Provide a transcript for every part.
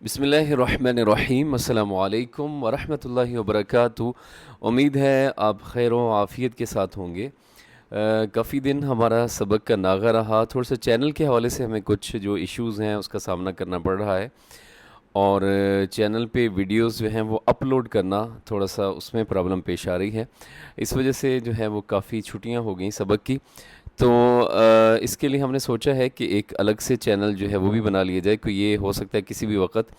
بسم اللہ الرحمن الرحیم، السلام علیکم ورحمۃ اللہ وبرکاتہ۔ امید ہے آپ خیر و عافیت کے ساتھ ہوں گے۔ کافی دن ہمارا سبق کا ناغہ رہا، تھوڑا سا چینل کے حوالے سے ہمیں کچھ جو ایشوز ہیں اس کا سامنا کرنا پڑ رہا ہے، اور چینل پہ ویڈیوز جو ہیں وہ اپلوڈ کرنا تھوڑا سا اس میں پرابلم پیش آ رہی ہے۔ اس وجہ سے جو ہے وہ کافی چھٹیاں ہو گئیں سبق کی، تو اس کے لیے ہم نے سوچا ہے کہ ایک الگ سے چینل جو ہے وہ بھی بنا لیا جائے، کہ یہ ہو سکتا ہے کسی بھی وقت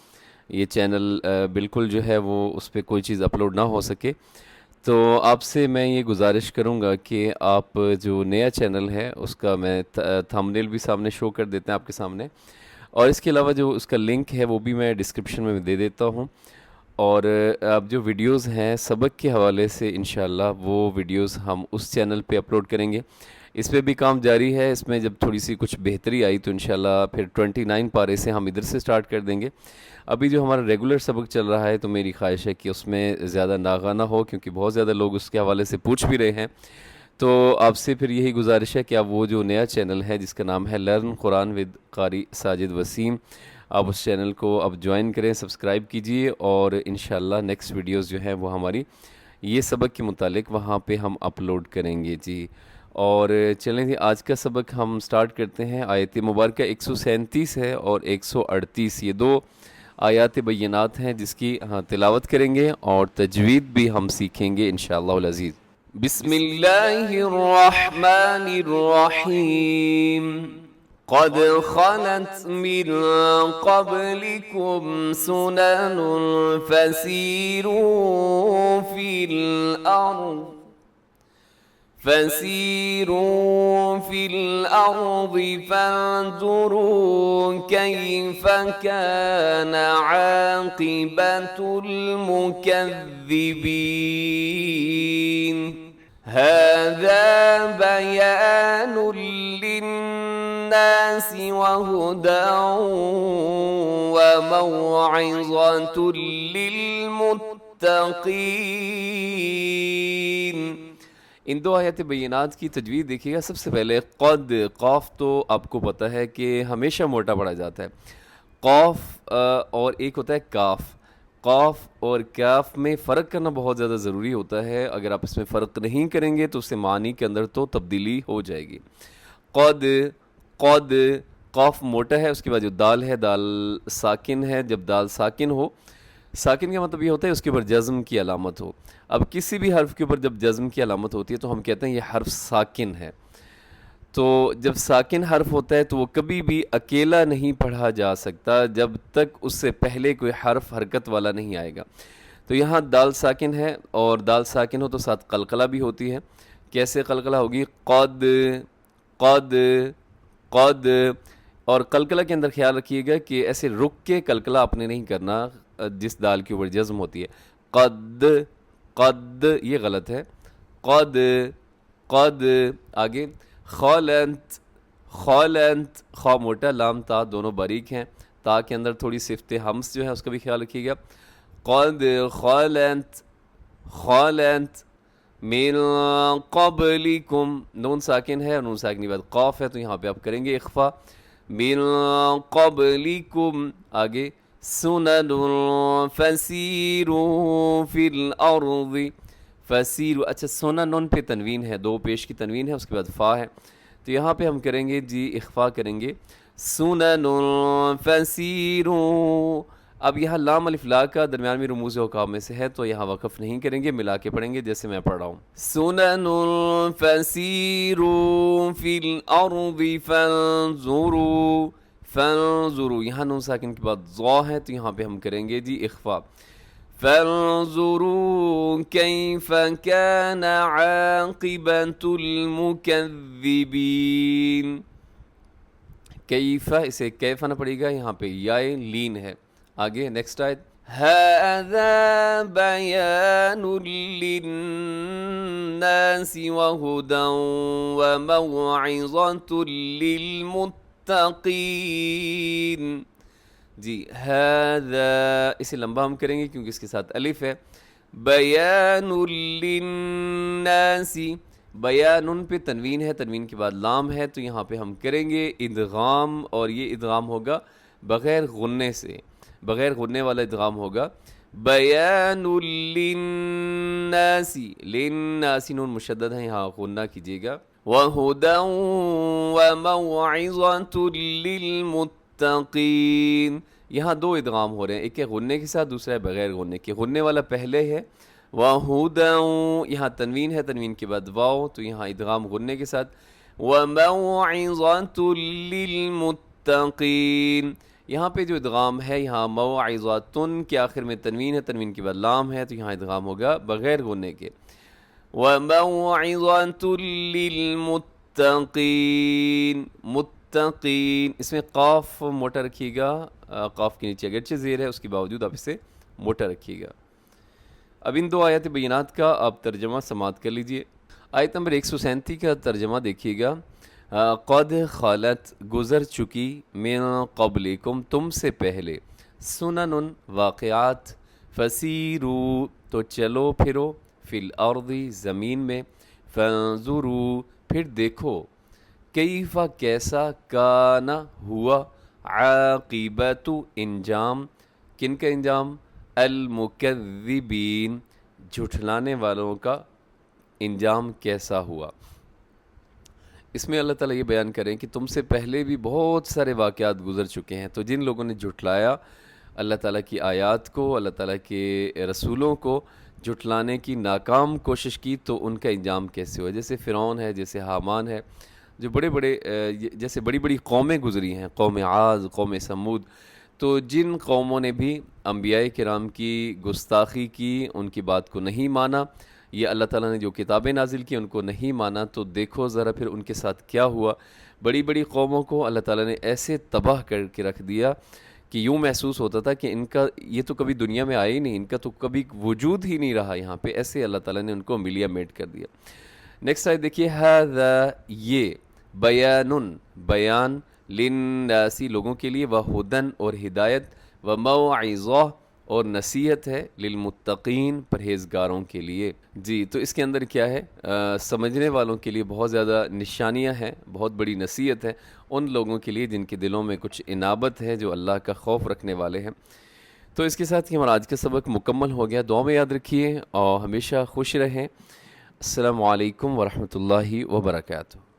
یہ چینل بالکل جو ہے وہ اس پہ کوئی چیز اپلوڈ نہ ہو سکے۔ تو آپ سے میں یہ گزارش کروں گا کہ آپ جو نیا چینل ہے اس کا میں تھمبنیل بھی سامنے شو کر دیتے ہیں آپ کے سامنے، اور اس کے علاوہ جو اس کا لنک ہے وہ بھی میں ڈسکرپشن میں دے دیتا ہوں، اور اب جو ویڈیوز ہیں سبق کے حوالے سے انشاءاللہ وہ ویڈیوز ہم اس چینل پہ اپلوڈ کریں گے۔ اس پہ بھی کام جاری ہے، اس میں جب تھوڑی سی کچھ بہتری آئی تو انشاءاللہ پھر 29 پارے سے ہم ادھر سے سٹارٹ کر دیں گے۔ ابھی جو ہمارا ریگولر سبق چل رہا ہے تو میری خواہش ہے کہ اس میں زیادہ ناغہ نہ ہو، کیونکہ بہت زیادہ لوگ اس کے حوالے سے پوچھ بھی رہے ہیں۔ تو آپ سے پھر یہی گزارش ہے کہ آپ وہ جو نیا چینل ہے جس کا نام ہے لرن قرآن ود قاری ساجد وسیم، آپ اس چینل کو اب جوائن کریں، سبسکرائب کیجئے، اور انشاءاللہ نیکسٹ ویڈیوز جو ہیں وہ ہماری یہ سبق کے متعلق وہاں پہ ہم اپلوڈ کریں گے جی۔ اور چلیں جی، آج کا سبق ہم سٹارٹ کرتے ہیں۔ آیت مبارکہ 137 ہے اور 138، یہ دو آیات بینات ہیں جس کی تلاوت کریں گے اور تجوید بھی ہم سیکھیں گے انشاءاللہ العزیز۔ بسم اللہ الرحمن الرحیم۔ قد خلت من قبلكم سنن فسيروا في الأرض فانظروا كيف كان عاقبة المكذبين هذا بيان للناس وهدى وموعظة للمتقين۔ ان دو آیات بینات کی تجوید دیکھیے گا۔ سب سے پہلے قد، قاف تو آپ کو پتہ ہے کہ ہمیشہ موٹا پڑا جاتا ہے، قاف اور ایک ہوتا ہے کاف۔ قاف اور کاف میں فرق کرنا بہت زیادہ ضروری ہوتا ہے، اگر آپ اس میں فرق نہیں کریں گے تو اس سے معنی کے اندر تو تبدیلی ہو جائے گی۔ قد، قد، قاف موٹا ہے، اس کے بعد جو دال ہے دال ساکن ہے۔ جب دال ساکن ہو، ساکن کا مطلب یہ ہوتا ہے اس کے اوپر جزم کی علامت ہو۔ اب کسی بھی حرف کے اوپر جب جزم کی علامت ہوتی ہے تو ہم کہتے ہیں یہ حرف ساکن ہے۔ تو جب ساکن حرف ہوتا ہے تو وہ کبھی بھی اکیلا نہیں پڑھا جا سکتا جب تک اس سے پہلے کوئی حرف حرکت والا نہیں آئے گا۔ تو یہاں دال ساکن ہے، اور دال ساکن ہو تو ساتھ قلقلہ بھی ہوتی ہے۔ کیسے قلقلہ ہوگی؟ قد، قد، قد۔ اور قلقلہ کے اندر خیال رکھیے گا کہ ایسے رک کے قلقلہ آپ نے نہیں کرنا جس دال کے اوپر جزم ہوتی ہے۔ قد، قد، یہ غلط ہے۔ قد، قد۔ آگے خالنت، خالنت، خا موٹا، لام تا دونوں باریک ہیں، تا کے اندر تھوڑی صفت ہمس جو ہے اس کا بھی خیال رکھیے گا۔ قد خالنت، خالنت من قبلکم، نون ساکن ہے اور نون ساکن کے بعد قاف ہے تو یہاں پہ آپ کریں گے اخفا۔ من قبلکم، آگے سنن فسیروا فی الارض، فسیروا، اچھا سنن پہ تنوین ہے، دو پیش کی تنوین ہے، اس کے بعد فا ہے، تو یہاں پہ ہم کریں گے جی اخفا کریں گے، سنن فسیروا۔ اب یہاں لام الف لا کا درمیان میں رموز حکام میں سے ہے تو یہاں وقف نہیں کریں گے، ملا کے پڑھیں گے جیسے میں پڑھ رہا ہوں۔ سنن فسیروا فی الارض فانظروا، فانظروا، یہاں نون ساکن کے بعد ضا ہے تو یہاں پہ ہم کریں گے جی اخفا۔ فانظروا کیف کان عاقبۃ المکذبین۔ کیفہ، اسے کیفہ نہ پڑے گا، یہاں پہ یائے لین ہے۔ آگے نیکسٹ آیت، هذا بیان للناس وہدی وموعظۃ للمتقین۔ جی هذا، اسے لمبا ہم کریں گے کیونکہ اس کے ساتھ الف ہے۔ بیان للناس، بیان پہ تنوین ہے، تنوین کے بعد لام ہے تو یہاں پہ ہم کریں گے ادغام، اور یہ ادغام ہوگا بغیر غننے سے۔ بغیر غننے والا ادغام ہوگا بیان للناس، للناس نون مشدد ہے، یہاں غنہ کیجیے گا، وہدی وموعظۃ للمتقین، یہاں دو ادغام ہو رہے ہیں، ایک ہے غننے کے ساتھ، دوسرا ہے بغیر غننے کے۔ غننے والا پہلے ہے وَهُدًى، یہاں تنوین ہے، تنوین کے بعد واو، تو یہاں ادغام غننے کے ساتھ، وَمَوْعِظَةٌ لِّلْمُتَّقِينَ، یہاں پہ جو ادغام ہے، یہاں موعظۃن کے آخر میں تنوین ہے، تنوین کے بعد لام ہے، تو یہاں ادغام ہوگا بغیر غننے کے، وَمَوْعِظَةٌ لِّلْمُتَّقِينَ، متقین، اس میں قاف موٹا رکھیے گا، قاف کے نیچے اگرچہ زیر ہے، اس کے باوجود آپ اسے موٹا رکھیے گا۔ اب ان دو آیات بینات کا آپ ترجمہ سماعت کر لیجئے۔ آیت نمبر 137 کا ترجمہ دیکھیے گا، قد خالت گزر چکی، من قبلکم تم سے پہلے، سنن واقعات، فسیرو تو چلو پھرو، فی الارض زمین میں، فانظرو پھر دیکھو، کیف کیسا، کانا ہوا، عاقبت انجام، کن کا انجام، المکذبین جھٹلانے والوں کا انجام کیسا ہوا۔ اس میں اللہ تعالیٰ یہ بیان کریں کہ تم سے پہلے بھی بہت سارے واقعات گزر چکے ہیں، تو جن لوگوں نے جھٹلایا اللہ تعالیٰ کی آیات کو، اللہ تعالیٰ کے رسولوں کو جھٹلانے کی ناکام کوشش کی، تو ان کا انجام کیسے ہوا۔ جیسے فرعون ہے، جیسے حامان ہے، جو جیسے بڑی بڑی قومیں گزری ہیں، قوم عاد، قوم سمود، تو جن قوموں نے بھی انبیاء کرام کی گستاخی کی، ان کی بات کو نہیں مانا، یہ اللہ تعالیٰ نے جو کتابیں نازل کی ان کو نہیں مانا، تو دیکھو ذرا پھر ان کے ساتھ کیا ہوا۔ بڑی بڑی قوموں کو اللہ تعالیٰ نے ایسے تباہ کر کے رکھ دیا کہ یوں محسوس ہوتا تھا کہ ان کا یہ تو کبھی دنیا میں آئے ہی نہیں، ان کا تو کبھی وجود ہی نہیں رہا یہاں پہ، ایسے اللہ تعالیٰ نے ان کو ملیا میٹ کر دیا۔ نیکسٹ آیت دیکھیے، ھذا یہ، بیان بیان، للناس لوگوں کے لیے، وہدن اور ہدایت، وموعظہ اور نصیحت ہے، للمتقین پرہیزگاروں کے لیے۔ جی، تو اس کے اندر کیا ہے، سمجھنے والوں کے لیے بہت زیادہ نشانیاں ہیں، بہت بڑی نصیحت ہے ان لوگوں کے لیے جن کے دلوں میں کچھ انابت ہے، جو اللہ کا خوف رکھنے والے ہیں۔ تو اس کے ساتھ ہی ہمارا آج کا سبق مکمل ہو گیا، دعا میں یاد رکھیے اور ہمیشہ خوش رہیں۔ السلام علیکم ورحمۃ اللہ وبرکاتہ۔